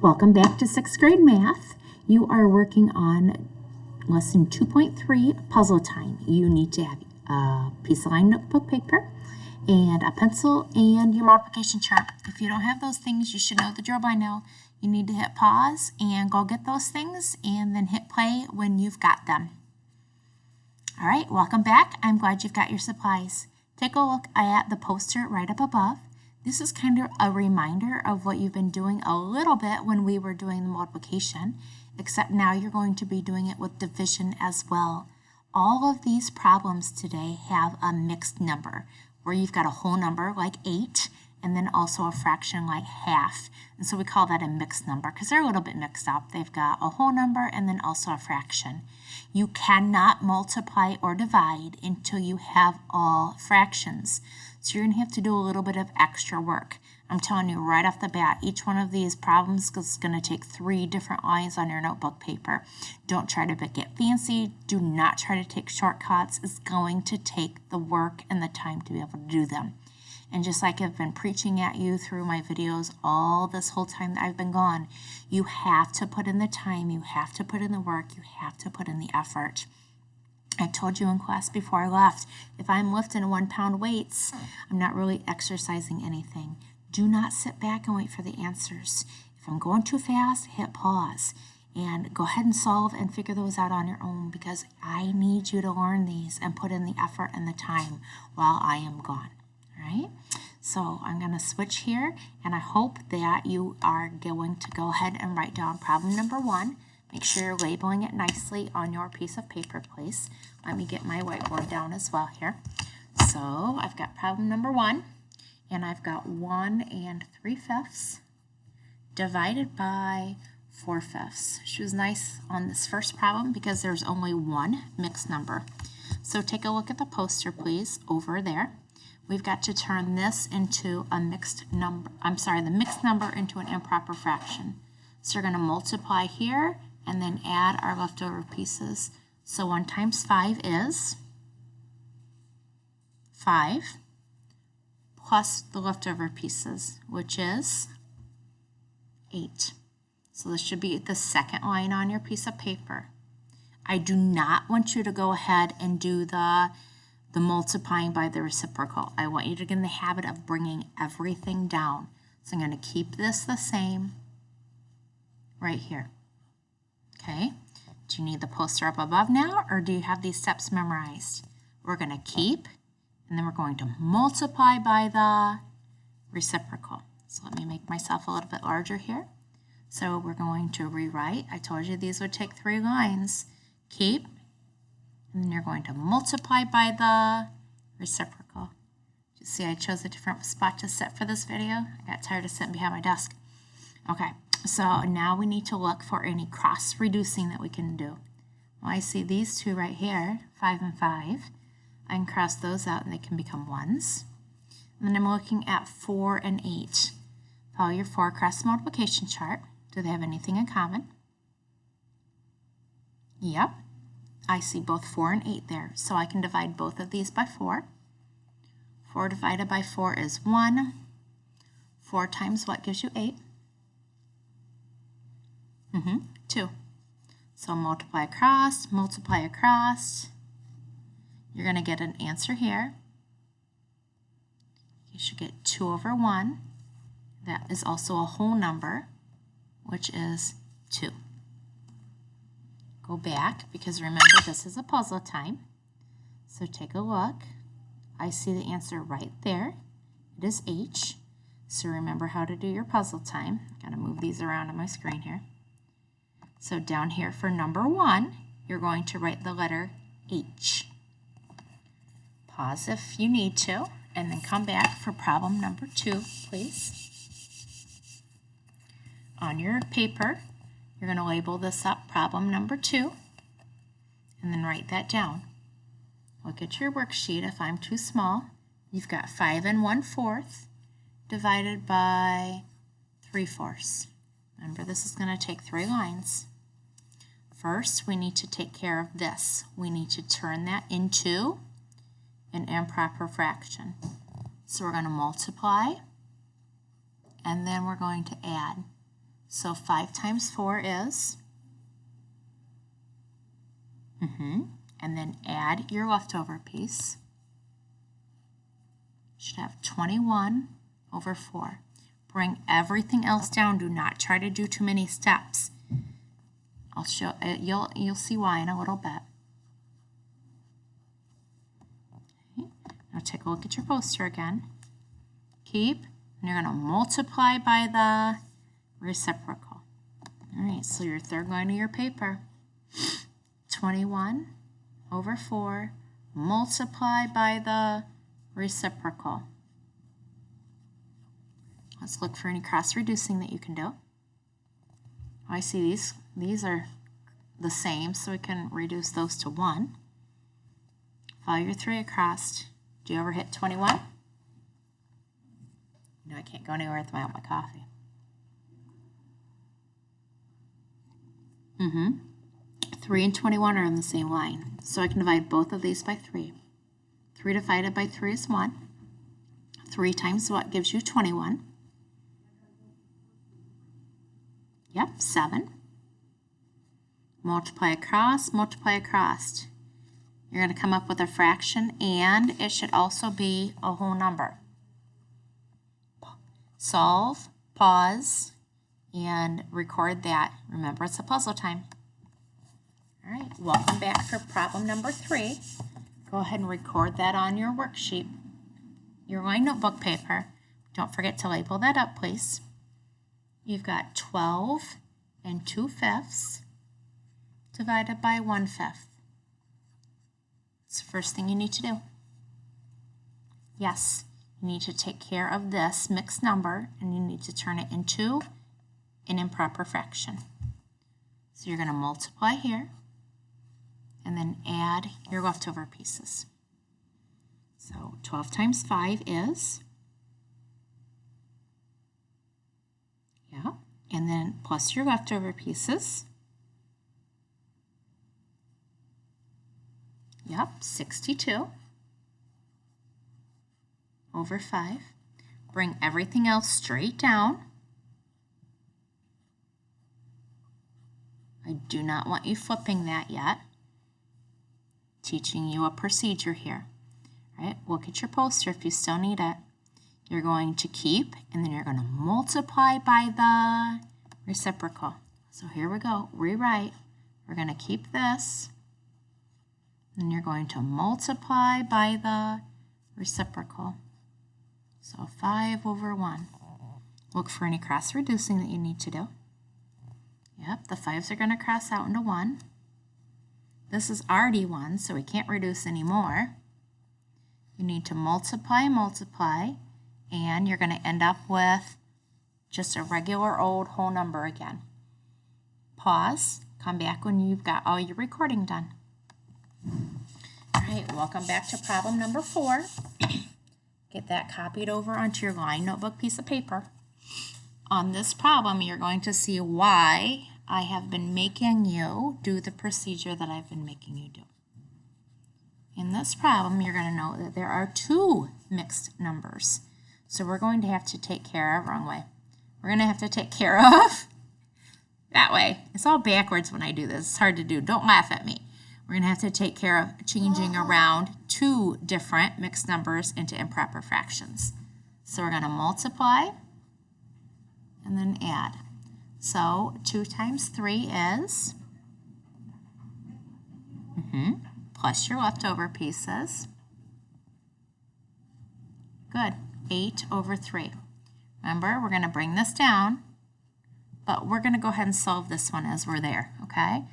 Welcome back to 6th grade math. You are working on lesson 2.3, puzzle time. You need to have a piece of lined notebook paper and a pencil and your multiplication chart. If you don't have those things, you should know the drill by now. You need to hit pause and go get those things and then hit play when you've got them. All right, welcome back. I'm glad you've got your supplies. Take a look at the poster right up above. This is kind of a reminder of what you've been doing a little bit when we were doing the multiplication, except now you're going to be doing it with division as well. All of these problems today have a mixed number, where you've got a whole number like 8, and then also a fraction like half. And so we call that a mixed number because they're a little bit mixed up. They've got a whole number and then also a fraction. You cannot multiply or divide until you have all fractions. So you're going to have to do a little bit of extra work. I'm telling you right off the bat, each one of these problems is going to take 3 different lines on your notebook paper. Don't try to get fancy. Do not try to take shortcuts. It's going to take the work and the time to be able to do them. And just like I've been preaching at you through my videos all this whole time that I've been gone, you have to put in the time, you have to put in the work, you have to put in the effort. I told you in class before I left, if I'm lifting 1-pound weights, I'm not really exercising anything. Do not sit back and wait for the answers. If I'm going too fast, hit pause and go ahead and solve and figure those out on your own, because I need you to learn these and put in the effort and the time while I am gone. All right? So I'm going to switch here, and I hope that you are going to go ahead and write down problem number 1. Make sure you're labeling it nicely on your piece of paper, please. Let me get my whiteboard down as well here. So I've got problem number 1, and I've got 1 3/5 divided by 4/5. She was nice on this first problem because there's only one mixed number. So take a look at the poster, please, over there. We've got to turn this into a mixed number, the mixed number into an improper fraction. So we're going to multiply here and then add our leftover pieces. So 1 times 5 is 5 plus the leftover pieces, which is 8. So this should be the second line on your piece of paper. I do not want you to go ahead and do the multiplying by the reciprocal. I want you to get in the habit of bringing everything down. So I'm going to keep this the same right here. Okay? Do you need the poster up above now, or do you have these steps memorized? We're going to keep, and then we're going to multiply by the reciprocal. So let me make myself a little bit larger here. So we're going to rewrite. I told you these would take 3 lines. Keep. And then you're going to multiply by the reciprocal. You see, I chose a different spot to sit for this video. I got tired of sitting behind my desk. Okay, so now we need to look for any cross reducing that we can do. Well, I see these 2 right here, 5 and 5. I can cross those out and they can become 1s. And then I'm looking at 4 and 8. Follow your 4 cross multiplication chart. Do they have anything in common? Yep. I see both 4 and 8 there, so I can divide both of these by 4. 4 divided by 4 is 1. 4 times what gives you 8? 2. So multiply across. You're going to get an answer here. You should get 2 over 1. That is also a whole number, which is 2. Go back, because remember, this is a puzzle time. So take a look. I see the answer right there. It is H. So remember how to do your puzzle time. Got to move these around on my screen here. So down here for number 1, you're going to write the letter H. Pause if you need to, and then come back for problem number 2, please. On your paper, you're going to label this up problem number 2, and then write that down. Look at your worksheet. If I'm too small, you've got 5 and 1/4 divided by 3/4. Remember, this is going to take 3 lines. First, we need to take care of this. We need to turn that into an improper fraction. So we're going to multiply, and then we're going to add. So 5 times 4 is, and then add your leftover piece. Should have 21 over 4. Bring everything else down. Do not try to do too many steps. I'll show you'll see why in a little bit. Okay. Now take a look at your poster again. Keep, and you're going to multiply by the reciprocal. All right, so your third line of your paper. 21 over 4, multiply by the reciprocal. Let's look for any cross-reducing that you can do. I see these are the same, so we can reduce those to 1. Follow your 3 across. Do you ever hit 21? No, I can't go anywhere without my coffee. 3 and 21 are in the same line, so I can divide both of these by 3. 3 divided by 3 is 1. 3 times what gives you 21? Yep, 7. Multiply across, multiply across. You're going to come up with a fraction, and it should also be a whole number. Solve, pause, and record that. Remember, it's a puzzle time. All right, welcome back for problem number 3. Go ahead and record that on your worksheet, your line notebook paper. Don't forget to label that up, please. You've got 12 and 2/5 divided by 1/5. It's the first thing you need to do. Yes, you need to take care of this mixed number, and you need to turn it into an improper fraction. So you're going to multiply here, and then add your leftover pieces. So 12 times 5 is, and then plus your leftover pieces. 62 over 5. Bring everything else straight down. I do not want you flipping that yet. Teaching you a procedure here. All right, look at your poster if you still need it. You're going to keep, and then you're going to multiply by the reciprocal. So here we go, rewrite. We're going to keep this, and you're going to multiply by the reciprocal. So 5 over 1. Look for any cross-reducing that you need to do. Yep, the 5s are going to cross out into 1. This is already 1, so we can't reduce anymore. You need to multiply, multiply, and you're going to end up with just a regular old whole number again. Pause, come back when you've got all your recording done. All right, welcome back to problem number 4. Get that copied over onto your line notebook piece of paper. On this problem, you're going to see why I have been making you do the procedure that I've been making you do. In this problem, you're going to know that there are 2 mixed numbers. So we're going to have to take care of, wrong way. We're going to have to take care of, that way. It's all backwards when I do this. It's hard to do. Don't laugh at me. We're going to have to take care of changing around 2 different mixed numbers into improper fractions. So we're going to multiply and then add. So 2 times 3 is, plus your leftover pieces. Good, 8 over 3. Remember, we're going to bring this down, but we're going to go ahead and solve this one as we're there, okay?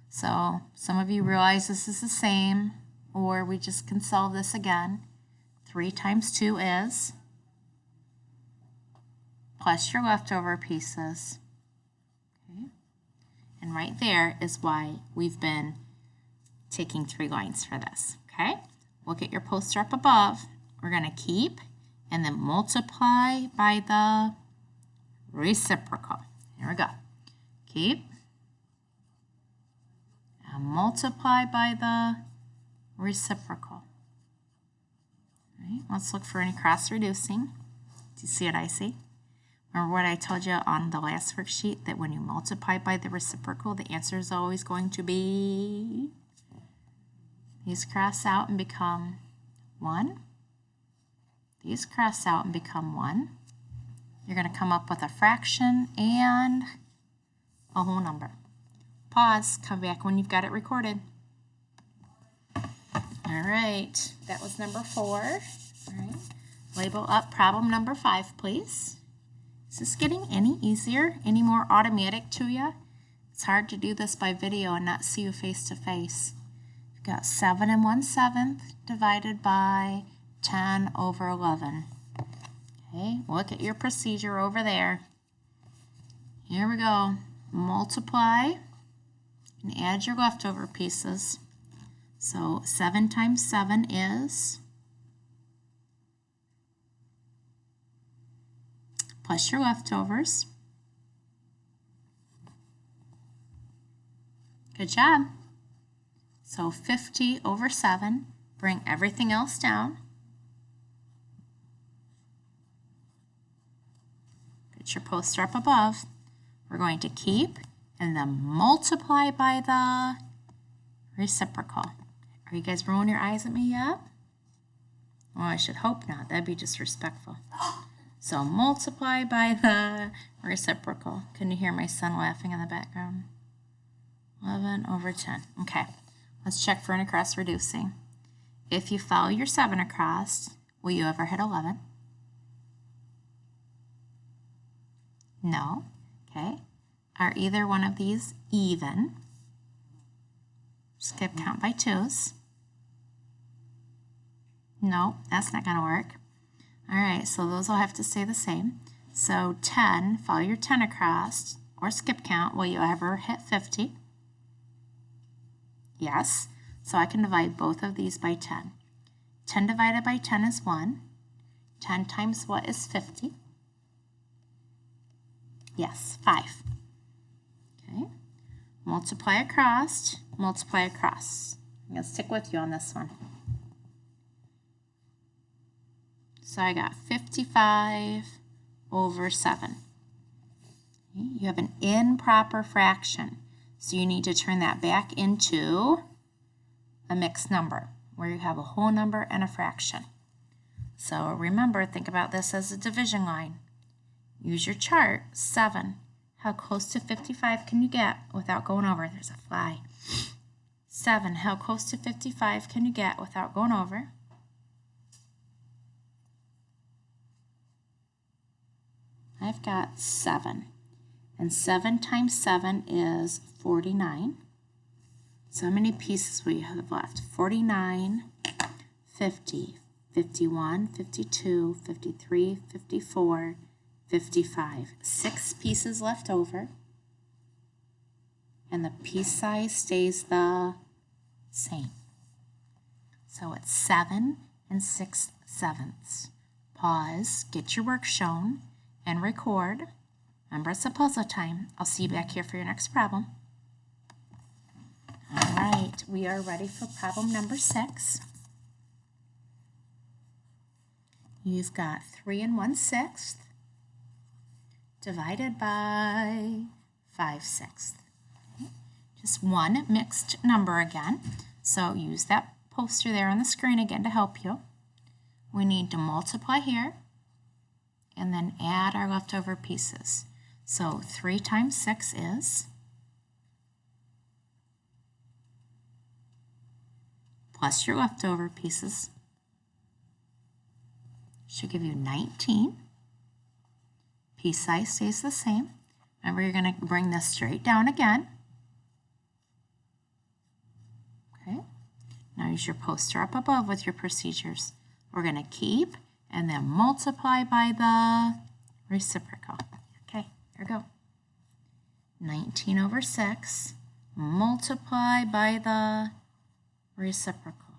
So some of you realize this is the same, or we just can solve this again. 3 times 2 is, plus your leftover pieces. Okay. And right there is why we've been taking 3 lines for this, okay? Look at your poster up above. We're going to keep and then multiply by the reciprocal. Here we go. Keep and multiply by the reciprocal. All right, let's look for any cross-reducing. Do you see what I see? Remember what I told you on the last worksheet, that when you multiply by the reciprocal, the answer is always going to be, these cross out and become 1. These cross out and become 1. You're going to come up with a fraction and a whole number. Pause, come back when you've got it recorded. All right, that was number 4. All right, label up problem number 5, please. Is this getting any easier, any more automatic to you? It's hard to do this by video and not see you face to face. You've got 7 1/7 divided by 10 over 11. Okay, look at your procedure over there. Here we go. Multiply and add your leftover pieces. So 7 times 7 is, plus your leftovers. Good job. So 50 over 7. Bring everything else down. Get your poster up above. We're going to keep and then multiply by the reciprocal. Are you guys rolling your eyes at me yet? Well, I should hope not. That'd be disrespectful. So multiply by the reciprocal. Can you hear my son laughing in the background? 11 over 10. Okay, let's check for any cross reducing. If you follow your 7 across, will you ever hit 11? No. Okay. Are either one of these even? Skip count by 2's. No, that's not going to work. All right, so those will have to stay the same. So 10, follow your 10 across, or skip count. Will you ever hit 50? Yes. So I can divide both of these by 10. 10 divided by 10 is 1. 10 times what is 50? Yes, 5. Okay. Multiply across, multiply across. I'm going to stick with you on this one. So I got 55 over 7. Okay. You have an improper fraction, so you need to turn that back into a mixed number where you have a whole number and a fraction. So remember, think about this as a division line. Use your chart. 7. How close to 55 can you get without going over? There's a fly. 7. How close to 55 can you get without going over? I've got 7. And 7 times 7 is 49. So how many pieces will you have left? 49, 50, 51, 52, 53, 54, 55. 6 pieces left over. And the piece size stays the same. So it's 7 6/7. Pause, get your work shown, and record. Remember, it's a puzzle time. I'll see you back here for your next problem. All right, we are ready for problem number 6. You've got 3 1/6 divided by 5/6. Okay. Just one mixed number again. So use that poster there on the screen again to help you. We need to multiply here and then add our leftover pieces. So 3 times 6 is, plus your leftover pieces, should give you 19. Piece size stays the same. Remember, you're going to bring this straight down again. Okay. Now use your poster up above with your procedures. We're going to keep and then multiply by the reciprocal. Okay, here we go. 19 over 6, multiply by the reciprocal.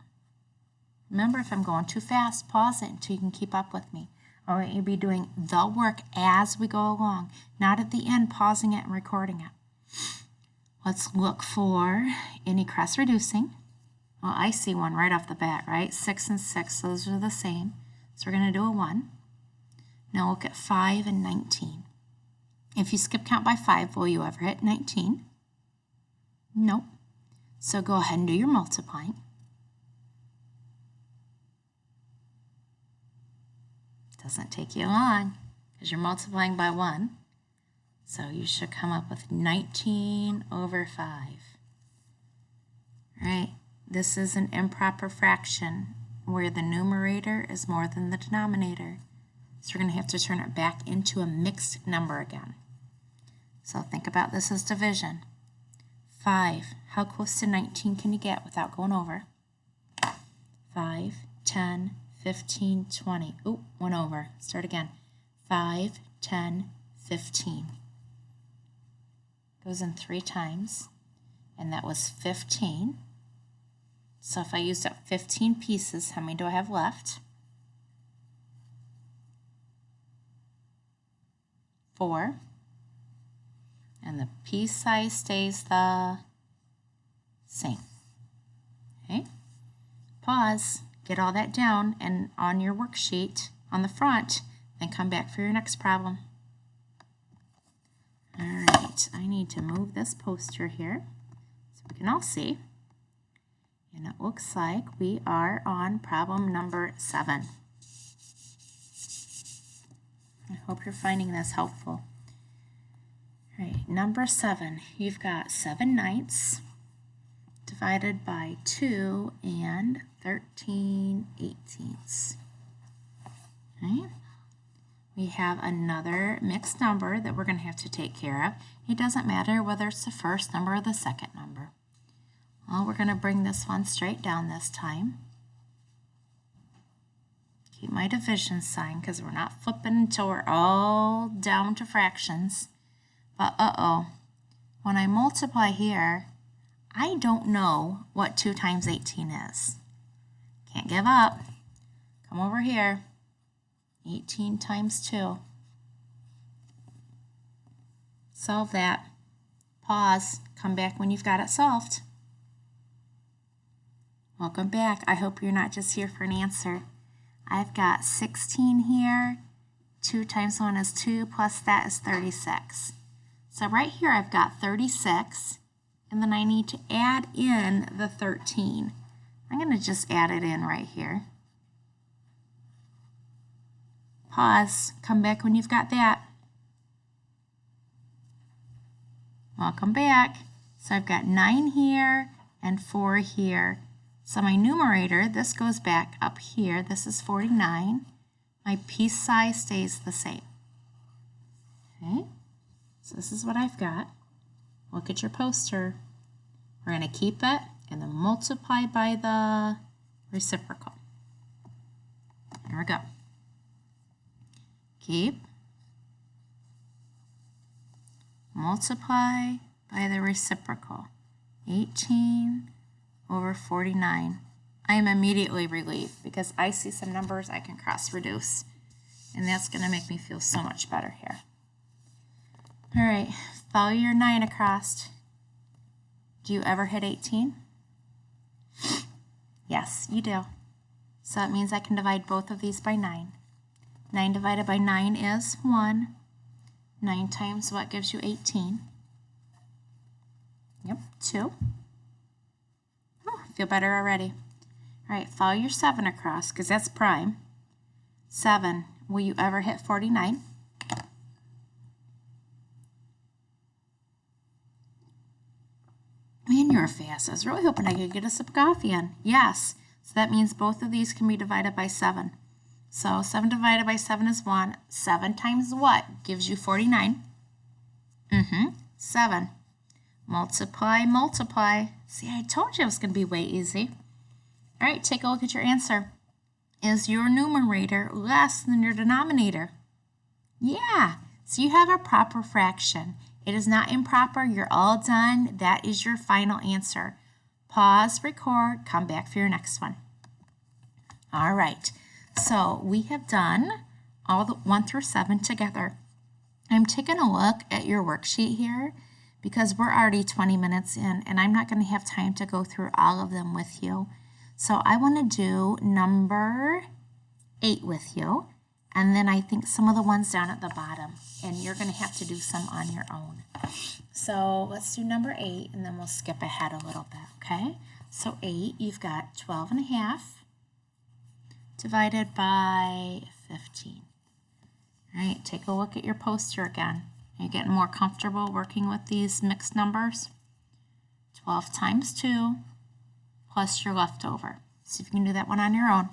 Remember, if I'm going too fast, pause it until you can keep up with me. I want you to be doing the work as we go along, not at the end pausing it and recording it. Let's look for any cross reducing. Well, I see one right off the bat, right? 6 and 6, those are the same. So we're going to do a 1. Now look at 5 and 19. If you skip count by 5, will you ever hit 19? Nope. So go ahead and do your multiplying. Doesn't take you long because you're multiplying by 1. So you should come up with 19 over 5. All right, this is an improper fraction where the numerator is more than the denominator. So we're going to have to turn it back into a mixed number again. So think about this as division. 5, how close to 19 can you get without going over? 5, 10, 15, 20. Oh, 1 over. Start again. 5, 10, 15. Goes in 3 times, and that was 15. So if I used up 15 pieces, how many do I have left? 4. And the piece size stays the same. Okay? Pause, get all that down, and on your worksheet on the front, then come back for your next problem. All right, I need to move this poster here so we can all see. And it looks like we are on problem number 7. I hope you're finding this helpful. All right, number 7, you've got 7/9 divided by 2 and 13/18. Okay. We have another mixed number that we're going to have to take care of. It doesn't matter whether it's the first number or the second number. Well, we're going to bring this one straight down this time. Keep my division sign because we're not flipping until we're all down to fractions. But when I multiply here, I don't know what 2 times 18 is. Can't give up. Come over here. 18 times 2. Solve that. Pause. Come back when you've got it solved. Welcome back. I hope you're not just here for an answer. I've got 16 here. 2 times 1 is 2, plus that is 36. So right here I've got 36, and then I need to add in the 13. I'm going to just add it in right here. Pause. Come back when you've got that. Welcome back. So I've got 9 here and 4 here. So my numerator, this goes back up here. This is 49. My piece size stays the same. Okay, so this is what I've got. Look at your poster. We're going to keep it and then multiply by the reciprocal. Here we go. Keep, multiply by the reciprocal. 18 over 49. I am immediately relieved because I see some numbers I can cross reduce, and that's going to make me feel so much better here. All right, follow your 9 across. Do you ever hit 18? Yes, you do. So that means I can divide both of these by 9. 9 divided by 9 is 1. 9 times what gives you 18? Yep, 2. Oh, feel better already. All right, follow your 7 across because that's prime. 7, will you ever hit 49? Man, you're fast. I was really hoping I could get a sip of coffee in. Yes, so that means both of these can be divided by 7. So 7 divided by 7 is 1. 7 times what gives you 49? 7. Multiply, multiply. See, I told you it was going to be way easy. All right, take a look at your answer. Is your numerator less than your denominator? Yeah, so you have a proper fraction. It is not improper. You're all done. That is your final answer. Pause, record, come back for your next one. All right, so we have done all the 1 through 7 together. I'm taking a look at your worksheet here because we're already 20 minutes in and I'm not going to have time to go through all of them with you. So I want to do number 8 with you. And then I think some of the ones down at the bottom, and you're going to have to do some on your own. So let's do number 8, and then we'll skip ahead a little bit, okay? So 8, you've got 12.5 divided by 15. All right, take a look at your poster again. Are you getting more comfortable working with these mixed numbers? 12 times 2 plus your leftover. See if you can do that one on your own.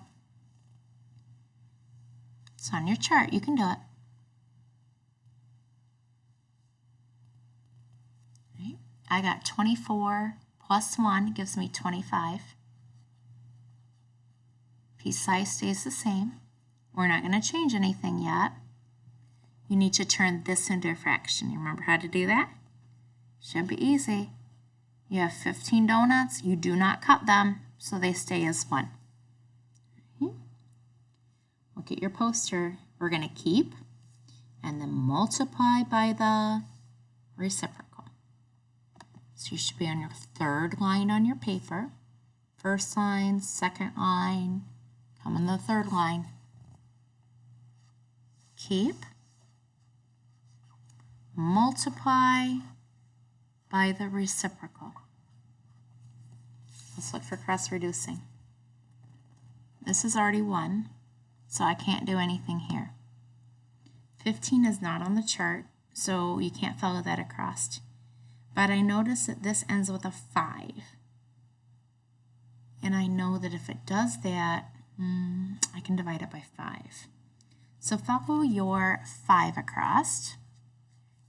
It's on your chart. You can do it. Right. I got 24 plus 1 gives me 25. Piece size stays the same. We're not going to change anything yet. You need to turn this into a fraction. You remember how to do that? Should be easy. You have 15 donuts. You do not cut them, so they stay as 1. Okay. Look at your poster. We're going to keep and then multiply by the reciprocal. So you should be on your 3rd line on your paper. 1st line, 2nd line, come in the 3rd line. Keep, multiply by the reciprocal. Let's look for cross reducing. This is already 1, so I can't do anything here. 15 is not on the chart, so you can't follow that across. But I notice that this ends with a 5. And I know that if it does that, I can divide it by 5. So follow your 5 across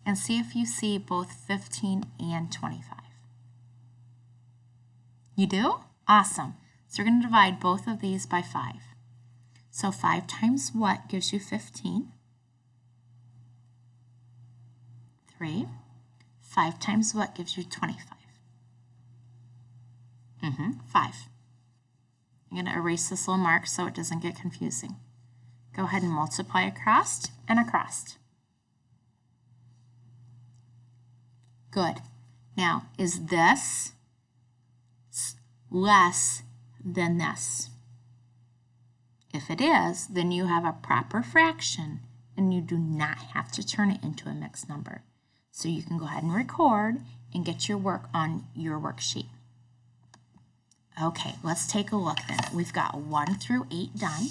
and see if you see both 15 and 25. You do? Awesome. So we're going to divide both of these by 5. So 5 times what gives you 15? 3. 5 times what gives you 25? 5. I'm going to erase this little mark so it doesn't get confusing. Go ahead and multiply across and across. Good. Now, is this less than this? If it is, then you have a proper fraction and you do not have to turn it into a mixed number. So you can go ahead and record and get your work on your worksheet. Okay, let's take a look then. We've got 1 through 8 done.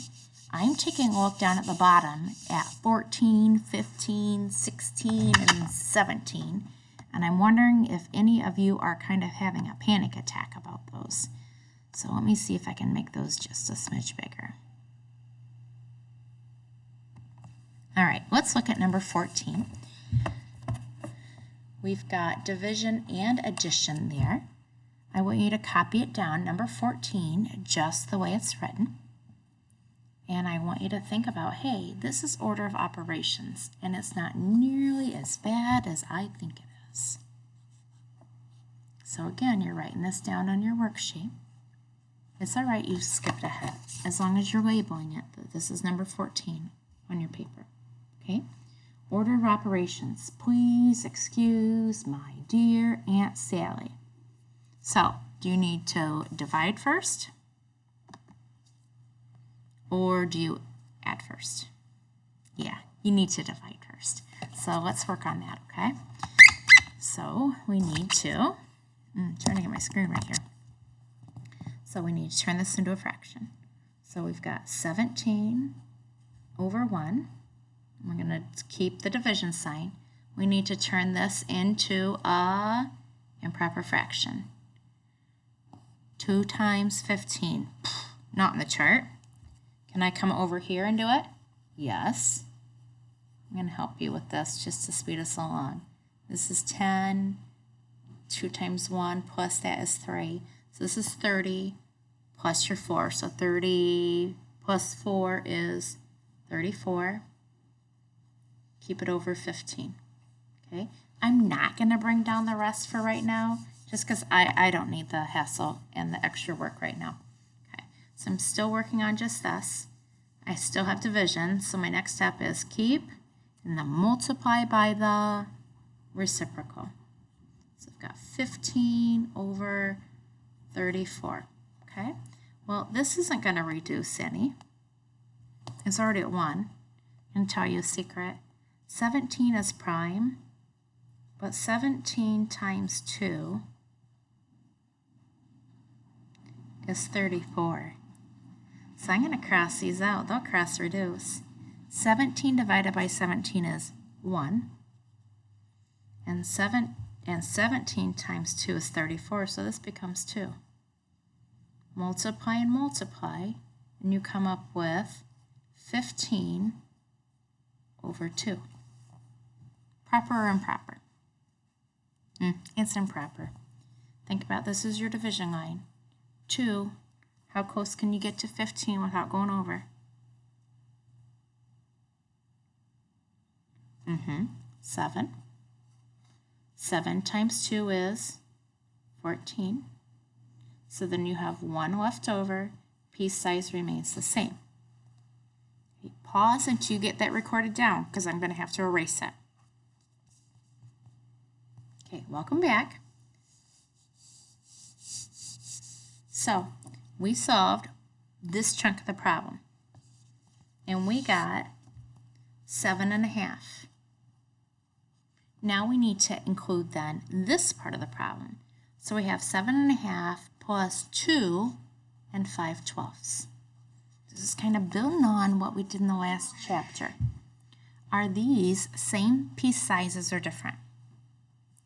I'm taking a look down at the bottom at 14, 15, 16, and 17. And I'm wondering if any of you are kind of having a panic attack about those. So let me see if I can make those just a smidge bigger. All right, let's look at number 14. We've got division and addition there. I want you to copy it down, number 14, just the way it's written. And I want you to think about, hey, this is order of operations, and it's not nearly as bad as I think it is. So again, you're writing this down on your worksheet. It's all right, you skipped ahead, as long as you're labeling it. This is number 14 on your paper, okay? Order of operations. Please excuse my dear Aunt Sally. So, do you need to divide first? Or do you add first? Yeah, you need to divide first. So let's work on that, okay? So we need to, I'm trying to get my screen right here. So we need to turn this into a fraction. So we've got 17 over 1. We're going to keep the division sign. We need to turn this into a improper fraction. 2 times 15. Not in the chart. Can I come over here and do it? Yes. I'm going to help you with this just to speed us along. This is 10. 2 times 1 plus that is 3. So this is 30 plus your 4. So 30 plus 4 is 34. Keep it over 15. Okay. I'm not going to bring down the rest for right now, just because I don't need the hassle and the extra work right now. Okay. So I'm still working on just this. I still have division, so my next step is keep and then multiply by the reciprocal. So I've got 15 over 34. Okay. Well, this isn't going to reduce any. It's already at 1. and tell you a secret. 17 is prime, but 17 times 2 is 34. So I'm going to cross these out. They'll cross reduce. 17 divided by 17 is 1. And 17 times 2 is 34, so this becomes 2. Multiply and multiply, and you come up with 15 over 2. Proper or improper? It's improper. Think about this as your division line. 2, how close can you get to 15 without going over? 7. 7 times 2 is 14. So then you have 1 left over. Piece size remains the same. Okay, pause until you get that recorded down because I'm going to have to erase it. Okay, welcome back. So we solved this chunk of the problem. And we got 7.5. Now we need to include then this part of the problem. So we have 7.5 plus 2 and 5/12. This is kind of building on what we did in the last chapter. Are these same piece sizes or different?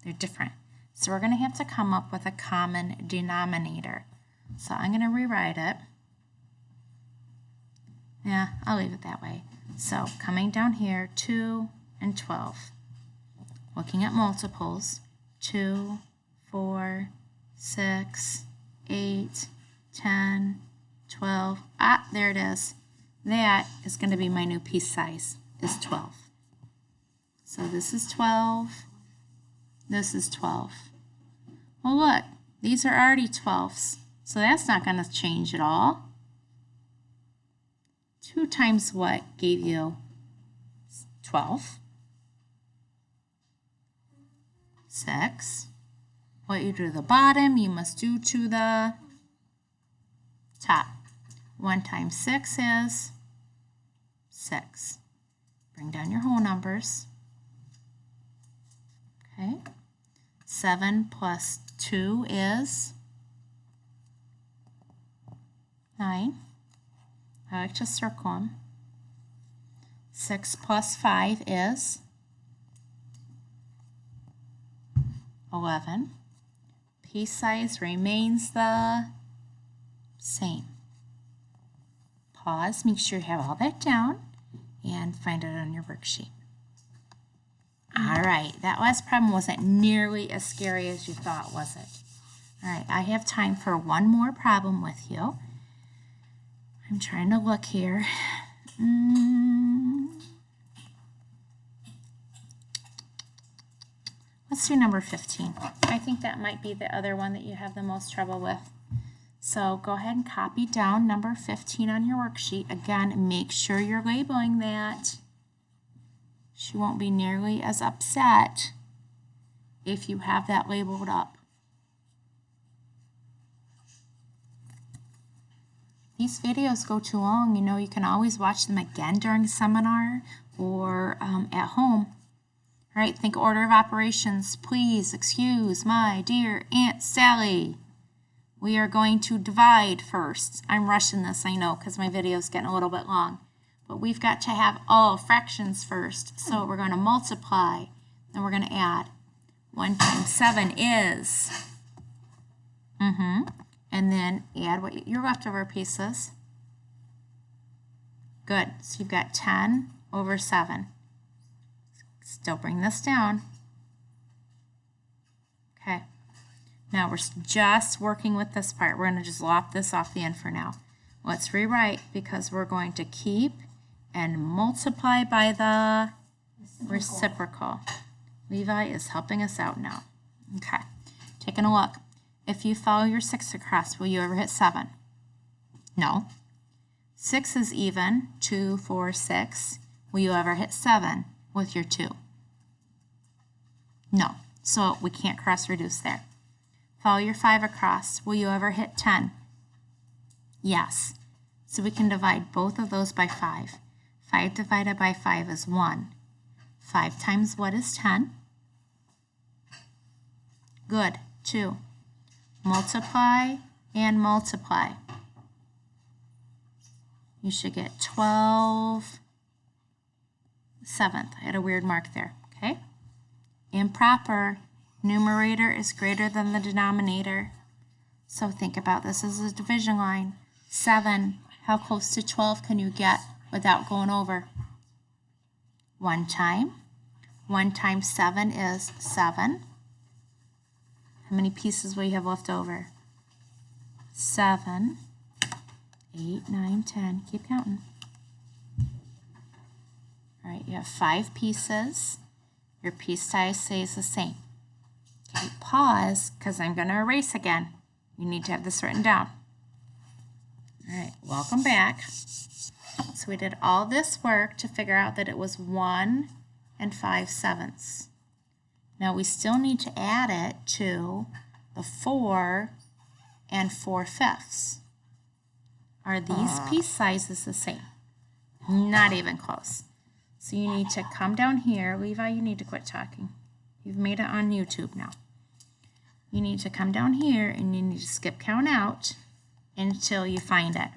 They're different. So we're going to have to come up with a common denominator. So I'm going to rewrite it. Yeah, I'll leave it that way. So coming down here, 2 and 12. Looking at multiples, 2, 4, 6, 8, 10, 12. Ah, there it is. That is going to be my new piece size, is 12. So this is 12. This is 12. Well, look, these are already 12s. So that's not going to change at all. 2 times what gave you 12? 6. What you do to the bottom, you must do to the top. 1 times 6 is 6. Bring down your whole numbers. Okay. 7 plus 2 is 9. I like to circle them. 6 plus 5 is 11. Piece size remains the same. Pause, make sure you have all that down, and find it on your worksheet. All right, that last problem wasn't nearly as scary as you thought, was it? All right, I have time for one more problem with you. I'm trying to look here. Let's do number 15. I think that might be the other one that you have the most trouble with. So go ahead and copy down number 15 on your worksheet. Again, make sure you're labeling that. She won't be nearly as upset if you have that labeled up. These videos go too long. You know, you can always watch them again during seminar or at home. All right, think order of operations. Please excuse my dear Aunt Sally. We are going to divide first. I'm rushing this, I know, because my video is getting a little bit long. But we've got to have all fractions first. So we're going to multiply, then we're going to add. 1 times 7 is, and then add what your leftover piece is. Good, so you've got 10 over 7. Still bring this down. Okay, now we're just working with this part. We're going to just lop this off the end for now. Let's rewrite because we're going to keep and multiply by the reciprocal. Levi is helping us out now. Okay, taking a look. If you follow your 6 across, will you ever hit 7? No. 6 is even, 2, 4, 6. Will you ever hit 7 with your 2? No, so we can't cross reduce there. Follow your 5 across. Will you ever hit 10? Yes. So we can divide both of those by 5. 5 divided by 5 is 1. 5 times what is 10? Good. 2. Multiply and multiply. You should get 12 seventh. I had a weird mark there. Okay? Improper. Numerator is greater than the denominator. So think about this as a division line. 7. How close to 12 can you get without going over? 1 time. 1 times 7 is 7. How many pieces will you have left over? 7, 8, 9, 10. Keep counting. All right, you have 5 pieces. Your piece size stays the same. Okay, pause, because I'm going to erase again. You need to have this written down. All right, welcome back. So we did all this work to figure out that it was 1 5/7. Now we still need to add it to the 4 4/5. Are these piece sizes the same? Not even close. So you need to come down here. Levi, you need to quit talking. You've made it on YouTube now. You need to come down here and you need to skip count out until you find it.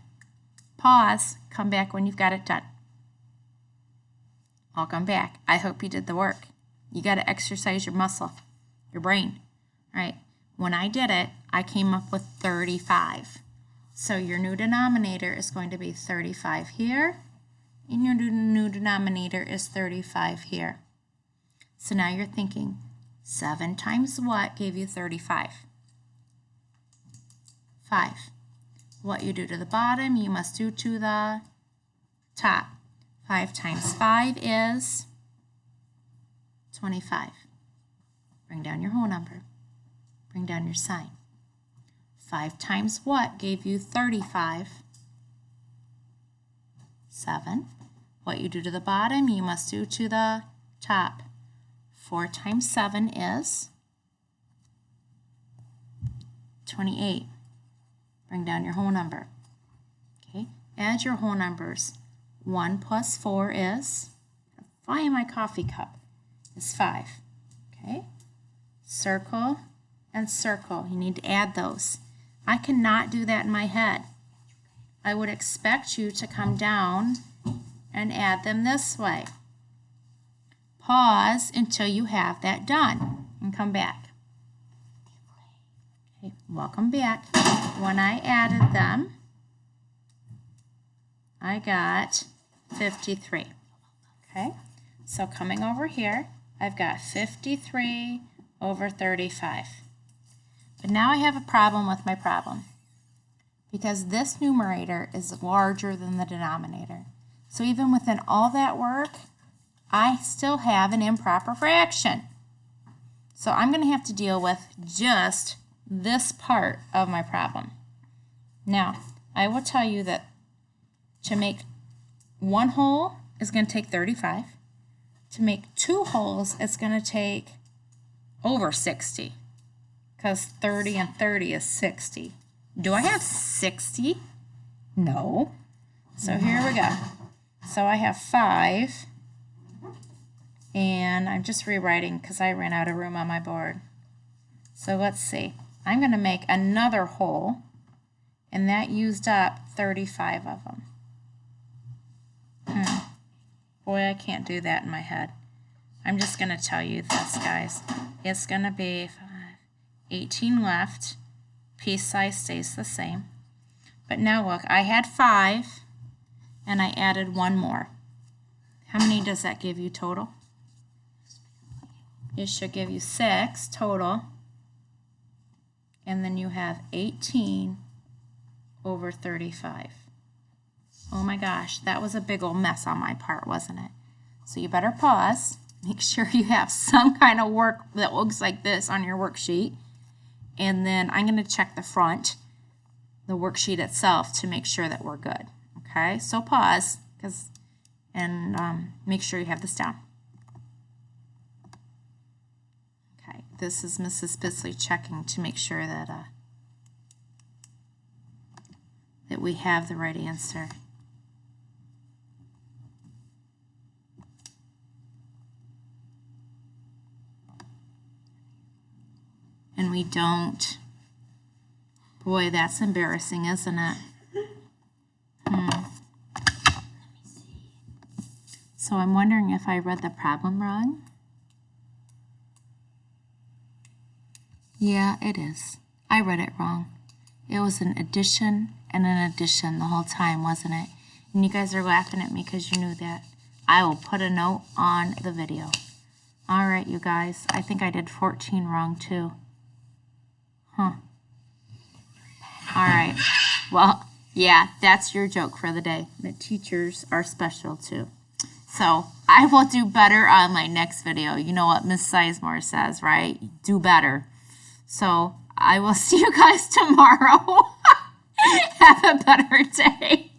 Pause, come back when you've got it done. I'll come back. I hope you did the work. You got to exercise your muscle, your brain. All right, when I did it, I came up with 35. So your new denominator is going to be 35 here, and your new denominator is 35 here. So now you're thinking, 7 times what gave you 35? 5. What you do to the bottom, you must do to the top. 5 times 5 is 25. Bring down your whole number. Bring down your sign. 5 times what gave you 35? 7. What you do to the bottom, you must do to the top. 4 times 7 is 28. Bring down your whole number. Okay, add your whole numbers. 1 plus 4 is, find my coffee cup, is 5. Okay, circle and circle. You need to add those. I cannot do that in my head. I would expect you to come down and add them this way. Pause until you have that done and come back. Okay, welcome back. When I added them, I got 53. Okay, so coming over here, I've got 53 over 35. But now I have a problem with my problem because this numerator is larger than the denominator. So even within all that work, I still have an improper fraction. So I'm going to have to deal with just this part of my problem. Now, I will tell you that to make 1 whole is going to take 35. To make 2 wholes, it's going to take over 60. Because 30 and 30 is 60. Do I have 60? No. So here we go. So I have 5. And I'm just rewriting because I ran out of room on my board. So let's see. I'm going to make another whole. And that used up 35 of them. Boy, I can't do that in my head. I'm just going to tell you this, guys. It's going to be 18 left. Piece size stays the same. But now look, I had 5 and I added 1 more. How many does that give you total? It should give you 6 total. And then you have 18 over 35. Oh my gosh, that was a big old mess on my part, wasn't it? So you better pause. Make sure you have some kind of work that looks like this on your worksheet. And then I'm going to check the front, the worksheet itself, to make sure that we're good. Okay, so pause and make sure you have this down. Okay, this is Mrs. Bisley checking to make sure that that we have the right answer. we don't. Boy, that's embarrassing, isn't it? So I'm wondering if I read the problem wrong. Yeah, it is. I read it wrong. It was an addition and an addition the whole time, wasn't it? And you guys are laughing at me because you knew that. I will put a note on the video. All right, you guys. I think I did 14 wrong, too. Huh. All right. Well, yeah, that's your joke for the day. The teachers are special, too. So I will do better on my next video. You know what Miss Sizemore says, right? Do better. So I will see you guys tomorrow. Have a better day.